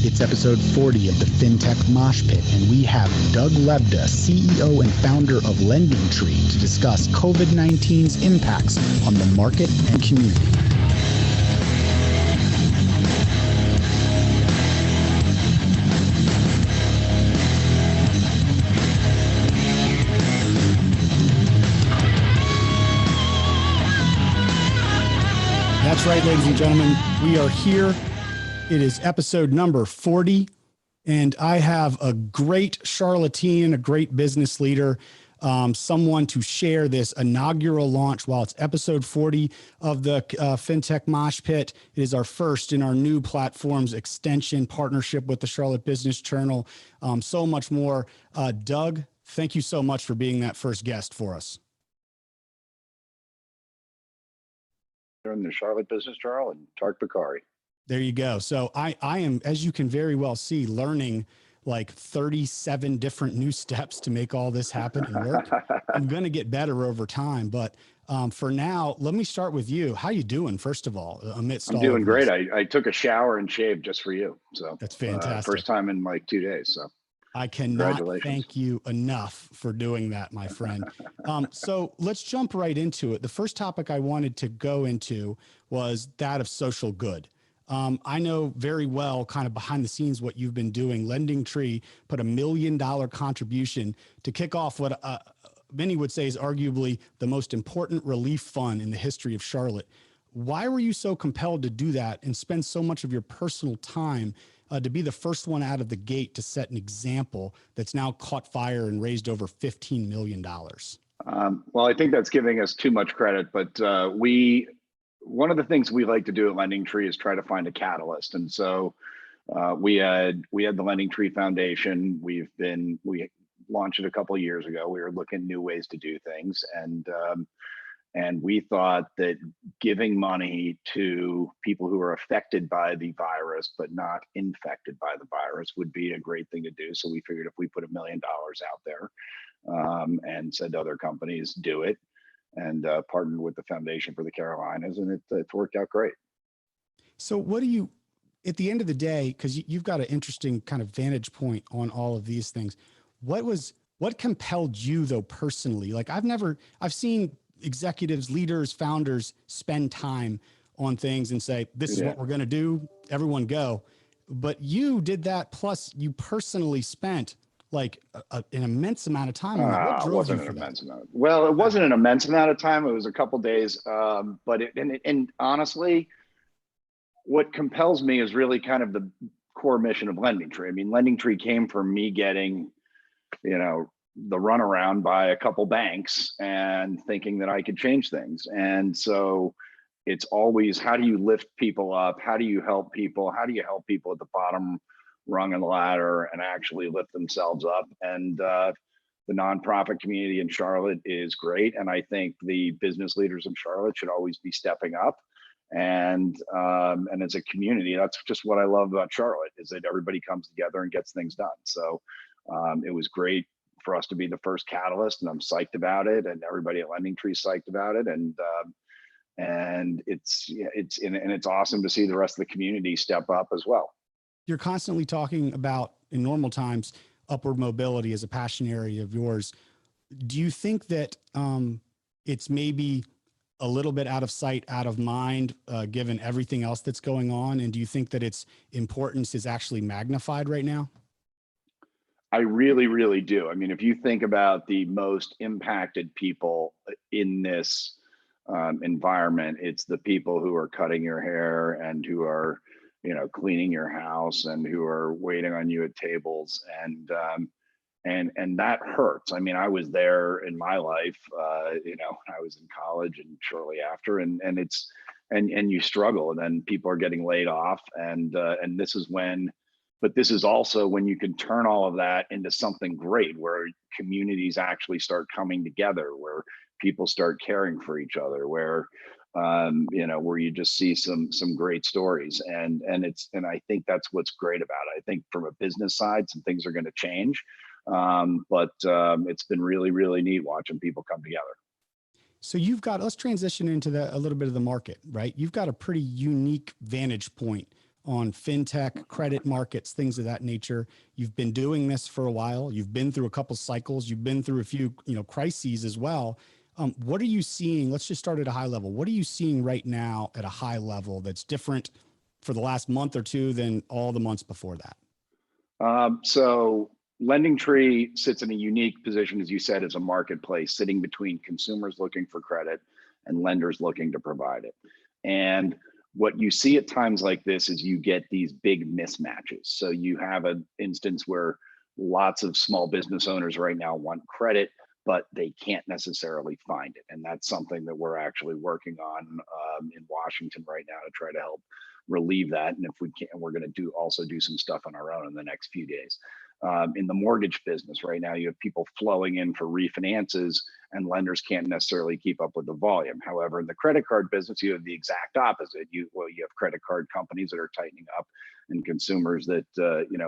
It's episode 40 of the Fintech Moshpit, and we have Doug Lebda, CEO and founder of LendingTree, to discuss COVID-19's impacts on the market and community. That's right, ladies and gentlemen, we are here. It is episode number 40, and I have a great Charlottean, a great business leader, someone to share this inaugural launch while it's episode 40 of the Fintech Moshpit. It is our first in our new platform's extension partnership with the Charlotte Business Journal, so much more. Doug, thank you so much for being that first guest for us. In the Charlotte Business Journal and Tark Bakari. There you go. So I am, as you can very well see, learning like 37 different new steps to make all this happen and work. I'm going to get better over time, but for now, let me start with you. How you doing, first of all, amidst all doing of great. this? I took a shower and shaved just for you. So that's fantastic. First time in like 2 days. So I cannot thank you enough for doing that, my friend. So let's jump right into it. The first topic I wanted to go into was that of social good. I know very well kind of behind the scenes what you've been doing. LendingTree put $1 million contribution to kick off what many would say is arguably the most important relief fund in the history of Charlotte. Why were you so compelled to do that and spend so much of your personal time to be the first one out of the gate to set an example that's now caught fire and raised over $15 million? Well, I think that's giving us too much credit, but one of the things we like to do at LendingTree is try to find a catalyst. And so we had the LendingTree Foundation. We launched it a couple of years ago. We were looking at new ways to do things. And we thought that giving money to people who are affected by the virus, but not infected by the virus, would be a great thing to do. So we figured if we put $1 million out there and said to other companies, do it, and partnered with the Foundation for the Carolinas, and it's worked out great. So what do you, at the end of the day, because you've got an interesting kind of vantage point on all of these things, what compelled you though personally? Like I've seen executives, leaders, founders spend time on things and say, this is what we're going to do, everyone go. But you did that, plus you personally spent like an immense amount of time on that. What drove you for that? Well, it wasn't an immense amount of time. It was a couple days. But honestly, what compels me is really kind of the core mission of LendingTree. I mean, LendingTree came from me getting, the runaround by a couple banks and thinking that I could change things. And so it's always, how do you lift people up? How do you help people? How do you help people at the bottom rung of the ladder and actually lift themselves up? And the nonprofit community in Charlotte is great. And I think the business leaders in Charlotte should always be stepping up. And as a community, that's just what I love about Charlotte, is that everybody comes together and gets things done. So it was great for us to be the first catalyst, and I'm psyched about it, and everybody at LendingTree is psyched about it. And it's awesome to see the rest of the community step up as well. You're constantly talking about, in normal times, upward mobility as a passion area of yours. Do you think that it's maybe a little bit out of sight, out of mind, given everything else that's going on? And do you think that its importance is actually magnified right now? I really, really do. I mean, if you think about the most impacted people in this environment, it's the people who are cutting your hair and who are cleaning your house and who are waiting on you at tables. And that hurts. I mean, I was there in my life, I was in college and shortly after, and you struggle, and then people are getting laid off, and this is when, but this is also when you can turn all of that into something great, where communities actually start coming together, where people start caring for each other, where where you just see some great stories, and I think that's what's great about it. I think from a business side, some things are going to change, but it's been really, really neat watching people come together. So let's transition into a little bit of the market, right? You've got a pretty unique vantage point on fintech, credit markets, things of that nature. You've been doing this for a while. You've been through a couple cycles. You've been through a few, crises as well. What are you seeing? Let's just start at a high level. What are you seeing right now at a high level that's different for the last month or two than all the months before that? So LendingTree sits in a unique position, as you said, as a marketplace, sitting between consumers looking for credit and lenders looking to provide it. And what you see at times like this is you get these big mismatches. So you have an instance where lots of small business owners right now want credit, but they can't necessarily find it. And that's something that we're actually working on in Washington right now to try to help relieve that. And if we can, we're going to also do some stuff on our own in the next few days. In the mortgage business right now, you have people flowing in for refinances, and lenders can't necessarily keep up with the volume. However, in the credit card business, you have the exact opposite. You have credit card companies that are tightening up, and consumers that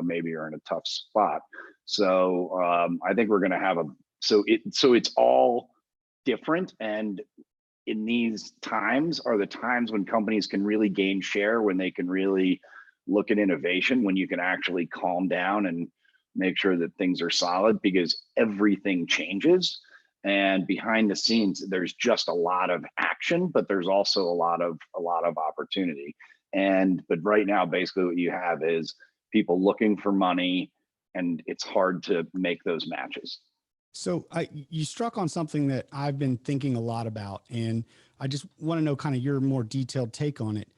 maybe are in a tough spot. So I think we're going to have so it's all different, and in these times are the times when companies can really gain share, when they can really look at innovation, when you can actually calm down and make sure that things are solid, because everything changes. And behind the scenes, there's just a lot of action, but there's also a lot of opportunity. But right now, basically what you have is people looking for money, and it's hard to make those matches. So you struck on something that I've been thinking a lot about, and I just want to know kind of your more detailed take on it.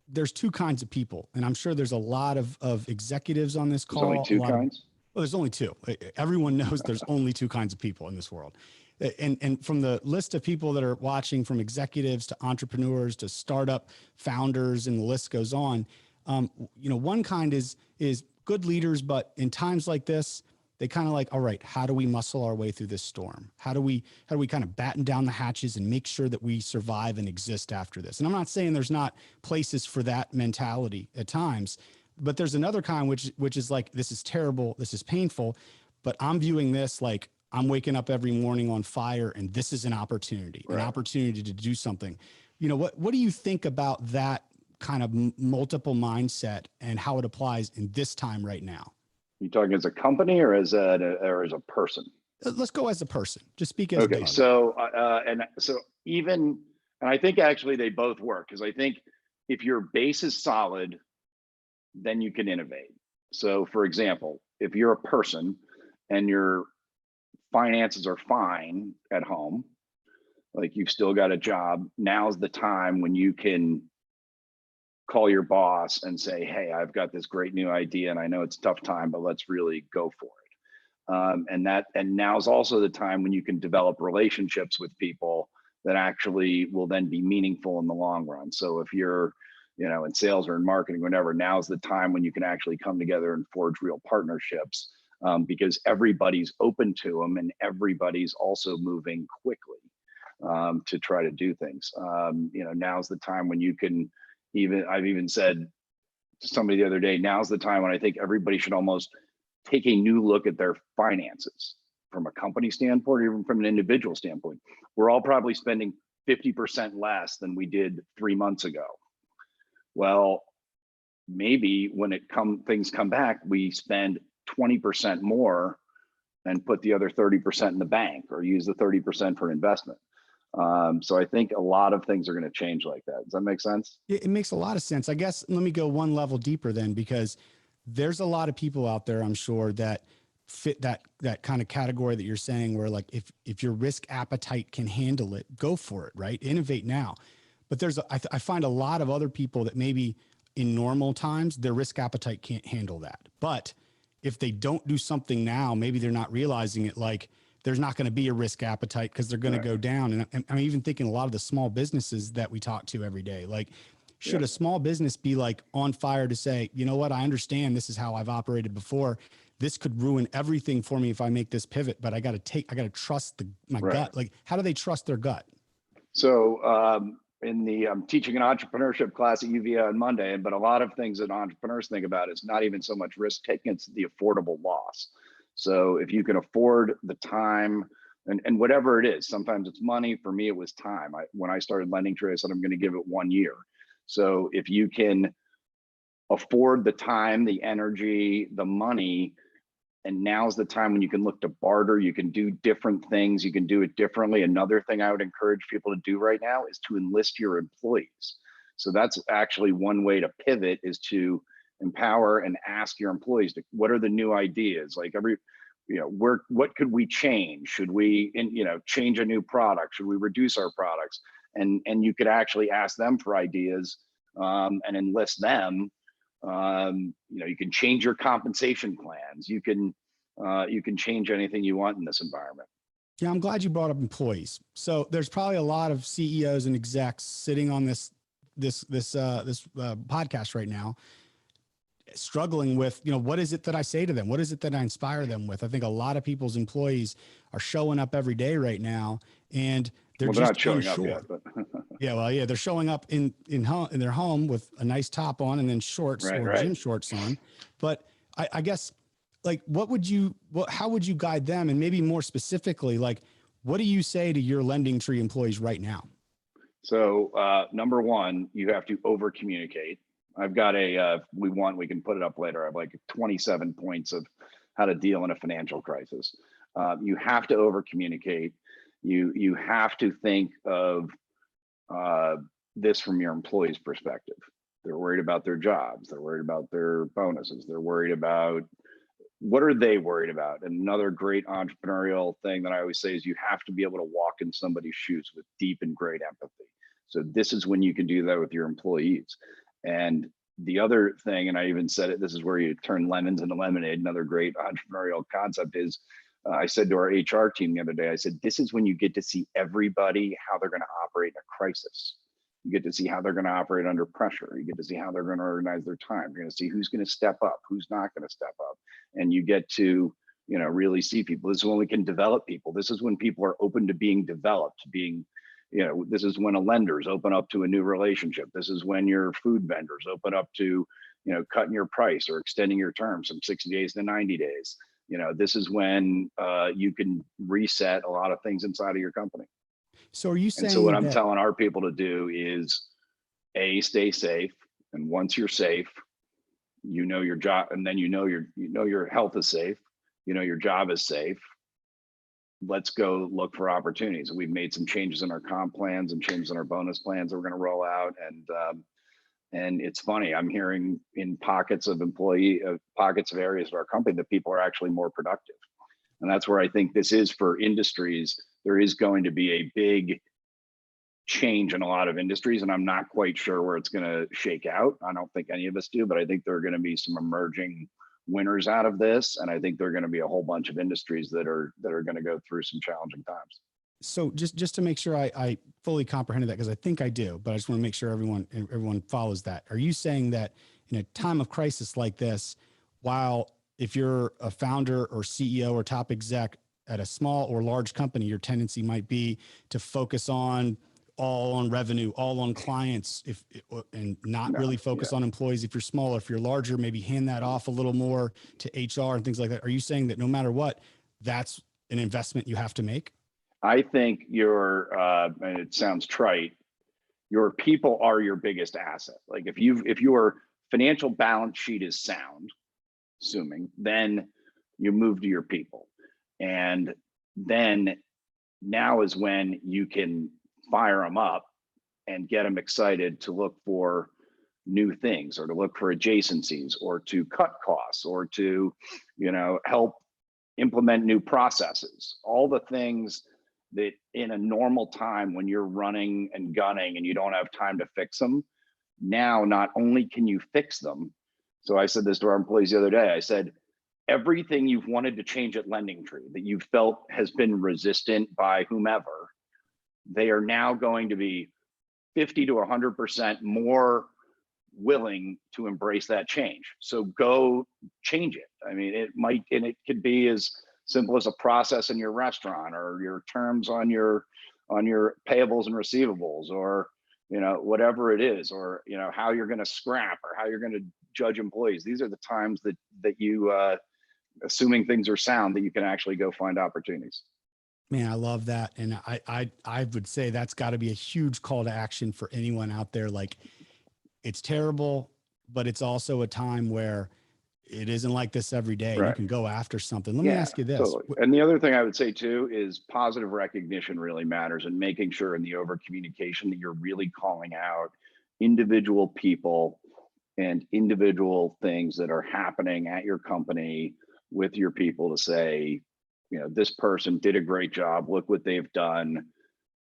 There's two kinds of people, and I'm sure there's a lot of executives on this call. There's only two kinds? Well, there's only two. Everyone knows there's only two kinds of people in this world. And from the list of people that are watching, from executives to entrepreneurs to startup founders, and the list goes on, one kind is good leaders, but in times like this, they kind of like, all right, how do we muscle our way through this storm? How do we kind of batten down the hatches and make sure that we survive and exist after this? And I'm not saying there's not places for that mentality at times, but there's another kind, which is like, this is terrible, this is painful, but I'm viewing this like I'm waking up every morning on fire, and this is an opportunity, right, an opportunity to do something. What do you think about that kind of multiple mindset and how it applies in this time right now? You talking as a company or as a person? Let's go as a person. Just speak as okay. So and I think actually they both work, because I think if your base is solid, then you can innovate. So for example, if you're a person and your finances are fine at home, like you've still got a job, now's the time when you can call your boss and say, hey, I've got this great new idea, and I know it's a tough time, but let's really go for it. And now's also the time when you can develop relationships with people that actually will then be meaningful in the long run. So if you're, in sales or in marketing, whatever, now's the time when you can actually come together and forge real partnerships, because everybody's open to them, and everybody's also moving quickly to try to do things. Now's the time when you can, I've even said to somebody the other day, now's the time when I think everybody should almost take a new look at their finances from a company standpoint, or even from an individual standpoint. We're all probably spending 50% less than we did 3 months ago. Well, maybe when things come back, we spend 20% more and put the other 30% in the bank, or use the 30% for investment. So I think a lot of things are going to change like that. Does that make sense? It makes a lot of sense. I guess let me go one level deeper then, because there's a lot of people out there, I'm sure, that fit that kind of category that you're saying, where like, if your risk appetite can handle it, go for it, right? Innovate now. But I find a lot of other people that maybe in normal times, their risk appetite can't handle that. But if they don't do something now, maybe they're not realizing it, like there's not going to be a risk appetite because they're going to go down. And I'm even thinking a lot of the small businesses that we talk to every day, like, should a small business be like on fire to say, you know what, I understand this is how I've operated before. This could ruin everything for me if I make this pivot, but I got to trust my gut. Like, how do they trust their gut? So I'm teaching an entrepreneurship class at UVA on Monday, but a lot of things that entrepreneurs think about is not even so much risk taking, it's the affordable loss. So if you can afford the time and whatever it is, sometimes it's money. For me, it was time. When I started LendingTree, I said, I'm going to give it 1 year. So if you can afford the time, the energy, the money, and now's the time when you can look to barter, you can do different things, you can do it differently. Another thing I would encourage people to do right now is to enlist your employees. So that's actually one way to pivot, is to empower and ask your employees to, what are the new ideas? Like what could we change? Should we, change a new product? Should we reduce our products? And you could actually ask them for ideas and enlist them. You can change your compensation plans. You can change anything you want in this environment. Yeah, I'm glad you brought up employees. So there's probably a lot of CEOs and execs sitting on this podcast right now, struggling with, what is it that I say to them? What is it that I inspire them with? I think a lot of people's employees are showing up every day right now, and they're just not showing unsure. up yet, but they're showing up in their home with a nice top on and then shorts gym shorts on. But I guess, like, how would you guide them? And maybe more specifically, like, what do you say to your LendingTree employees right now? So number one, you have to over communicate. I've got we can put it up later. I have like 27 points of how to deal in a financial crisis. You have to over communicate. You have to think of this from your employees' perspective. They're worried about their jobs. They're worried about their bonuses. They're worried about, what are they worried about? And another great entrepreneurial thing that I always say is you have to be able to walk in somebody's shoes with deep and great empathy. So this is when you can do that with your employees. And the other thing, and I even said it, this is where you turn lemons into lemonade. Another great entrepreneurial concept is, I said to our HR team the other day, I said, this is when you get to see everybody, how they're going to operate in a crisis. You get to see how they're going to operate under pressure. You get to see how they're going to organize their time. You're going to see who's going to step up, who's not going to step up. And you get to, really see people. This is when we can develop people. This is when people are open to being developed, this is when a lenders open up to a new relationship. This is when your food vendors open up to, cutting your price or extending your terms from 60 days to 90 days. This is when you can reset a lot of things inside of your company. So are you saying? And so what I'm telling our people to do is, stay safe. And once you're safe, your job, and then your health is safe. Your job is safe. Let's go look for opportunities. We've made some changes in our comp plans and changes in our bonus plans that we're going to roll out. And it's funny, I'm hearing in pockets of areas of our company that people are actually more productive. And that's where I think this is for industries. There is going to be a big change in a lot of industries, and I'm not quite sure where it's going to shake out. I don't think any of us do, but I think there are going to be some emerging winners out of this. And I think there are going to be a whole bunch of industries that are going to go through some challenging times. So just to make sure I fully comprehended that, because I think I do, but I just want to make sure everyone follows that. Are you saying that in a time of crisis like this, while if you're a founder or CEO or top exec at a small or large company, your tendency might be to focus on all on revenue, all on clients, and not really focus on employees? If you're smaller, if you're larger, maybe hand that off a little more to HR and things like that. Are you saying that no matter what, that's an investment you have to make? I think and it sounds trite, your people are your biggest asset. Like if your financial balance sheet is sound, assuming, then you move to your people. And then now is when you can fire them up and get them excited to look for new things, or to look for adjacencies, or to cut costs, or to, help implement new processes. All the things that in a normal time when you're running and gunning and you don't have time to fix them, Now, not only can you fix them, so I said this to our employees the other day, I said, everything you've wanted to change at LendingTree that you felt has been resistant by whomever, they are now going to be 50 to 100% more willing to embrace that change. So go change it. I mean, it might, and it could be as simple as a process in your restaurant, or your terms on your payables and receivables, or whatever it is, or how you're going to scrap, or how you're going to judge employees. These are the times that you assuming things are sound, that you can actually go find opportunities. Man, I love that. And I would say that's got to be a huge call to action for anyone out there. Like, it's terrible, but it's also a time where it isn't like this every day. Right. You can go after something. Let me ask you this. Totally. And the other thing I would say too is positive recognition really matters, and making sure in the over communication that you're really calling out individual people and individual things that are happening at your company with your people, to say, this person did a great job. Look what they've done.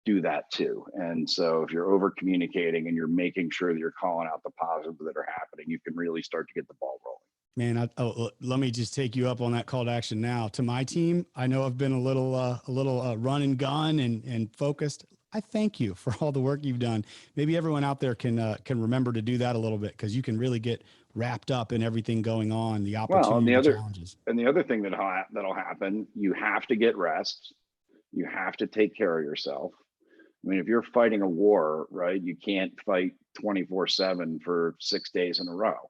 Do that too. And so if you're over communicating and you're making sure that you're calling out the positives that are happening, you can really start to get the ball rolling. Man, let me just take you up on that call to action now. To my team, I know I've been a little run and gun and focused. I thank you for all the work you've done. Maybe everyone out there can remember to do that a little bit, because you can really get wrapped up in everything going on, the opportunity, the challenges. And the other thing that'll happen, you have to get rest. You have to take care of yourself. I mean, if you're fighting a war, right, you can't fight 24/7 for 6 days in a row.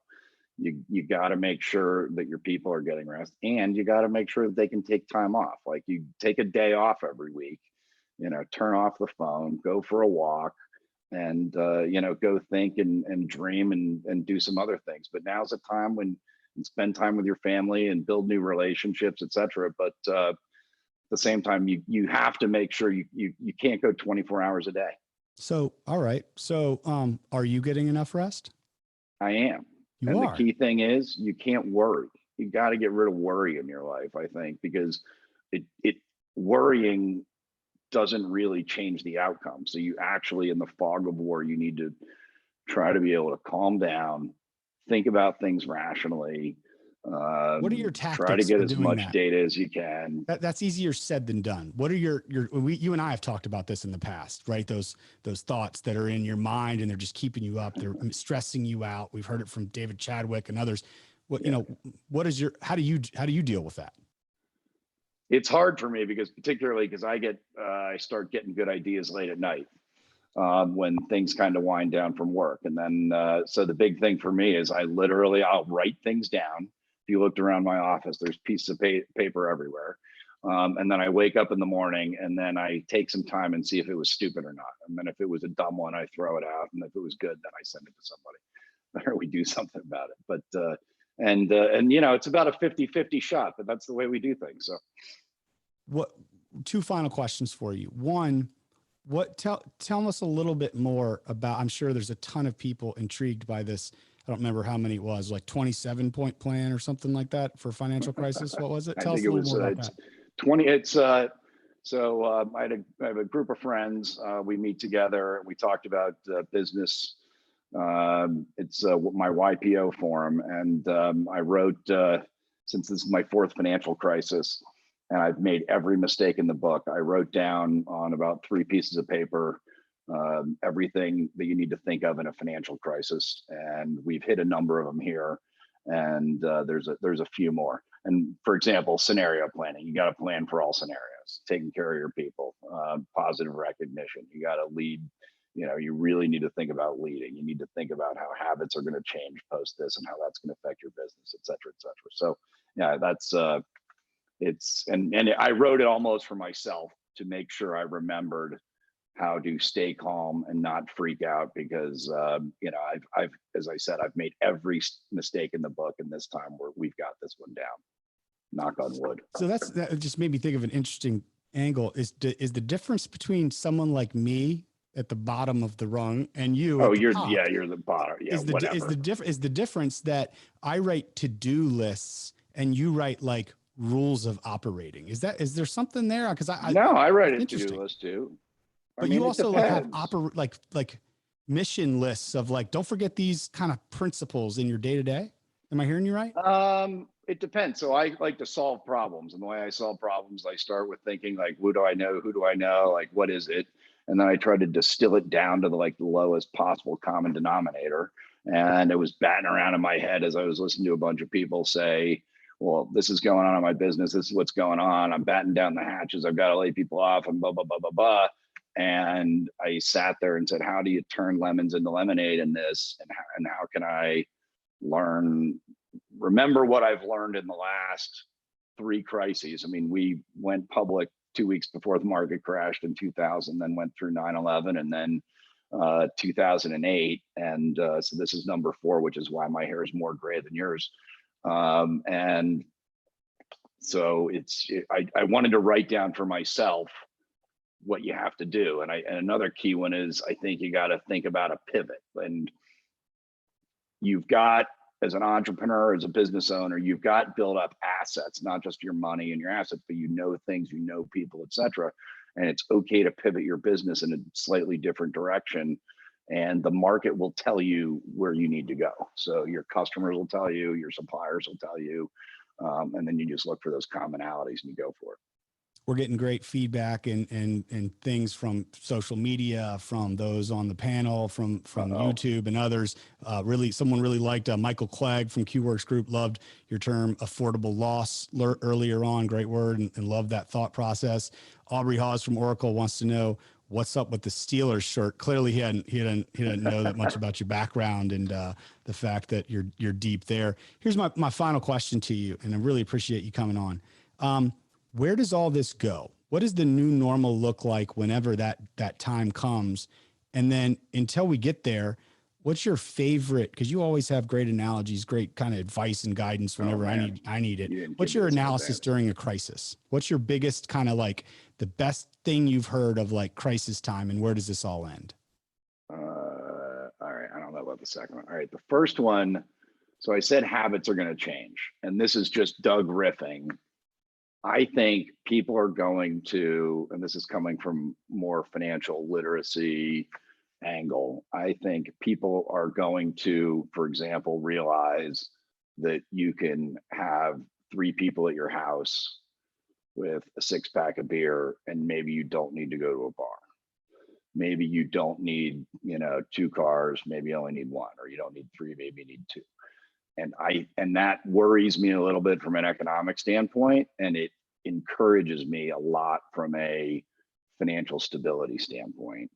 You got to make sure that your people are getting rest, and you got to make sure that they can take time off. Like, you take a day off every week, turn off the phone, go for a walk, and go think and dream and do some other things. But now's the time when you spend time with your family and build new relationships, etc. But at the same time, you have to make sure you can't go 24 hours a day. So, all right. So, are you getting enough rest? I am. You are. The key thing is, you can't worry. You got to get rid of worry in your life, I think, because it worrying doesn't really change the outcome. So you actually, in the fog of war, you need to try to be able to calm down, think about things rationally. What are your tactics? Try to get as much that? data as you can. That's easier said than done. What are you and I have talked about this in the past, right? Those thoughts that are in your mind and they're just keeping you up. They're stressing you out. We've heard it from David Chadwick and others. How do you deal with that? It's hard for me, particularly because I start getting good ideas late at night, when things kind of wind down from work. And then, so the big thing for me is I'll write things down. If you looked around my office, there's pieces of paper everywhere. And then I wake up in the morning, and then I take some time and see if it was stupid or not. And then if it was a dumb one, I throw it out. And if it was good, then I send it to somebody, or we do something about it. But, it's about a 50-50 shot, but that's the way we do things. So two final questions for you. One, tell us a little bit more about, I'm sure there's a ton of people intrigued by this. I don't remember how many it was, like 27-point plan or something like that for financial crisis. What was it? Tell us a little more about that. 20. I have a group of friends. We meet together and we talked about business. It's my YPO forum. And I wrote, since this is my fourth financial crisis, and I've made every mistake in the book, I wrote down on about 3 pieces of paper everything that you need to think of in a financial crisis, and we've hit a number of them here, and there's a few more. And for example, scenario planning. You got to plan for all scenarios. Taking care of your people, positive recognition. You got to lead. You really need to think about leading. You need to think about how habits are going to change post this, and how that's going to affect your business, et cetera, et cetera. So yeah, that's. And I wrote it almost for myself to make sure I remembered how to stay calm and not freak out, because I've as I said, I've made every mistake in the book, and this time we've got this one down. Knock on wood. So that just made me think of an interesting angle. Is the difference between someone like me at the bottom of the rung and you? Oh, you're the bottom. Yeah, is the difference that I write to-do lists and you write like rules of operating? Is there something there? Because I write a to-do list too. But you also have mission lists of like, don't forget these kind of principles in your day to day? Am I hearing you right? It depends. So I like to solve problems, and the way I solve problems, I start with thinking like, who do I know? Who do I know? Like, what is it? And then I try to distill it down to the lowest possible common denominator. And it was batting around in my head as I was listening to a bunch of people say, well, this is going on in my business. This is what's going on. I'm batting down the hatches. I've got to lay people off and blah, blah, blah, blah, blah. And I sat there and said, how do you turn lemons into lemonade in this? And how can I remember what I've learned in the last 3 crises. I mean, we went public 2 weeks before the market crashed in 2000, then went through 9/11, and then 2008. And so this is number 4, which is why my hair is more gray than yours. And so I wanted to write down for myself what you have to do. And another key one is, I think you got to think about a pivot. And you've got, as an entrepreneur, as a business owner, you've got built up assets, not just your money and your assets, but you know things, you know people, et cetera. And it's okay to pivot your business in a slightly different direction. And the market will tell you where you need to go. So your customers will tell you, your suppliers will tell you, and then you just look for those commonalities and you go for it. We're getting great feedback and things from social media, from those on the panel, from YouTube and others. Someone really liked Michael Clegg from QWorks Group, loved your term affordable loss earlier on. Great word, and loved that thought process. Aubrey Hawes from Oracle wants to know what's up with the Steelers shirt. Clearly he didn't know that much about your background and the fact that you're deep there. Here's my final question to you, and I really appreciate you coming on. Where does all this go? What does the new normal look like whenever that time comes? And then until we get there, what's your favorite? Because you always have great analogies, great kind of advice and guidance whenever I need it. What's your analysis during a crisis? What's your biggest kind of like the best thing you've heard of like crisis time, and where does this all end? All right. I don't know about the second one. All right. The first one. So I said habits are going to change, and this is just Doug riffing. I think people are going to, and this is coming from more financial literacy angle, I think people are going to, for example, realize that you can have 3 people at your house with a 6-pack of beer, and maybe you don't need to go to a bar. Maybe you don't need, 2 cars, maybe you only need 1, or you don't need 3, maybe you need 2. And that worries me a little bit from an economic standpoint, and it encourages me a lot from a financial stability standpoint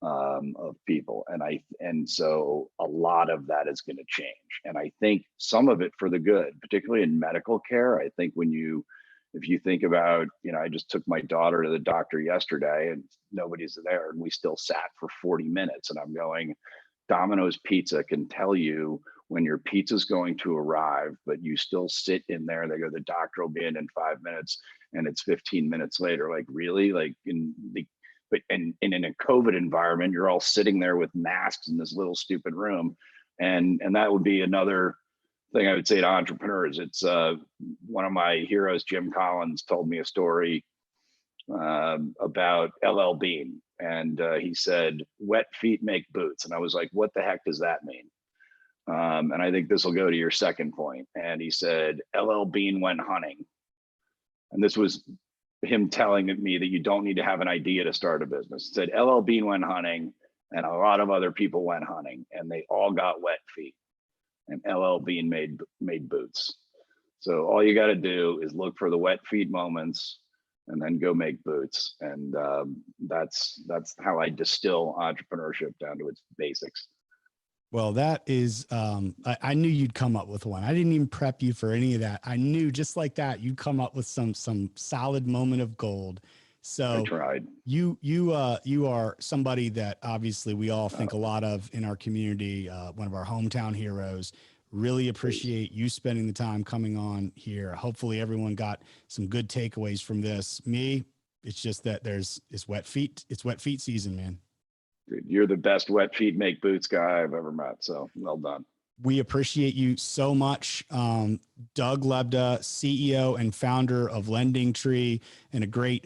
of people. And so a lot of that is going to change. And I think some of it for the good, particularly in medical care. I think if you think about, I just took my daughter to the doctor yesterday and nobody's there, and we still sat for 40 minutes, and I'm going, Domino's Pizza can tell you when your pizza's going to arrive, but you still sit in there. They go, the doctor will be in 5 minutes, and it's 15 minutes later. Like, really? Like in a COVID environment, you're all sitting there with masks in this little stupid room. And that would be another thing I would say to entrepreneurs. It's one of my heroes, Jim Collins, told me a story about LL Bean. And he said, wet feet make boots. And I was like, what the heck does that mean? And I think this will go to your second point. And he said, LL Bean went hunting. And this was him telling me that you don't need to have an idea to start a business. He said, LL Bean went hunting, and a lot of other people went hunting, and they all got wet feet. And LL Bean made boots. So all you got to do is look for the wet feet moments, and then go make boots. And that's how I distill entrepreneurship down to its basics. Well, that is, I knew you'd come up with one. I didn't even prep you for any of that. I knew just like that, you'd come up with some solid moment of gold. So I tried. You are somebody that obviously we all think a lot of in our community, one of our hometown heroes. Really appreciate you spending the time coming on here. Hopefully everyone got some good takeaways from this. Me, it's just that it's wet feet season, man. Dude, you're the best wet feet make boots guy I've ever met. So well done. We appreciate you so much. Doug Lebda, CEO and founder of LendingTree, and a great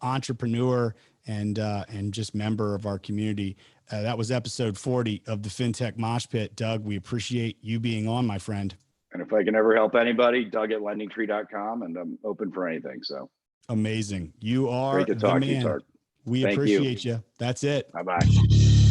entrepreneur and just member of our community. That was episode 40 of the FinTech Moshpit. Doug, we appreciate you being on, my friend. And if I can ever help anybody, Doug at LendingTree.com, and I'm open for anything. So amazing. You are great to talk the to you, man. Tark. We Thank you. appreciate you. That's it. Bye-bye.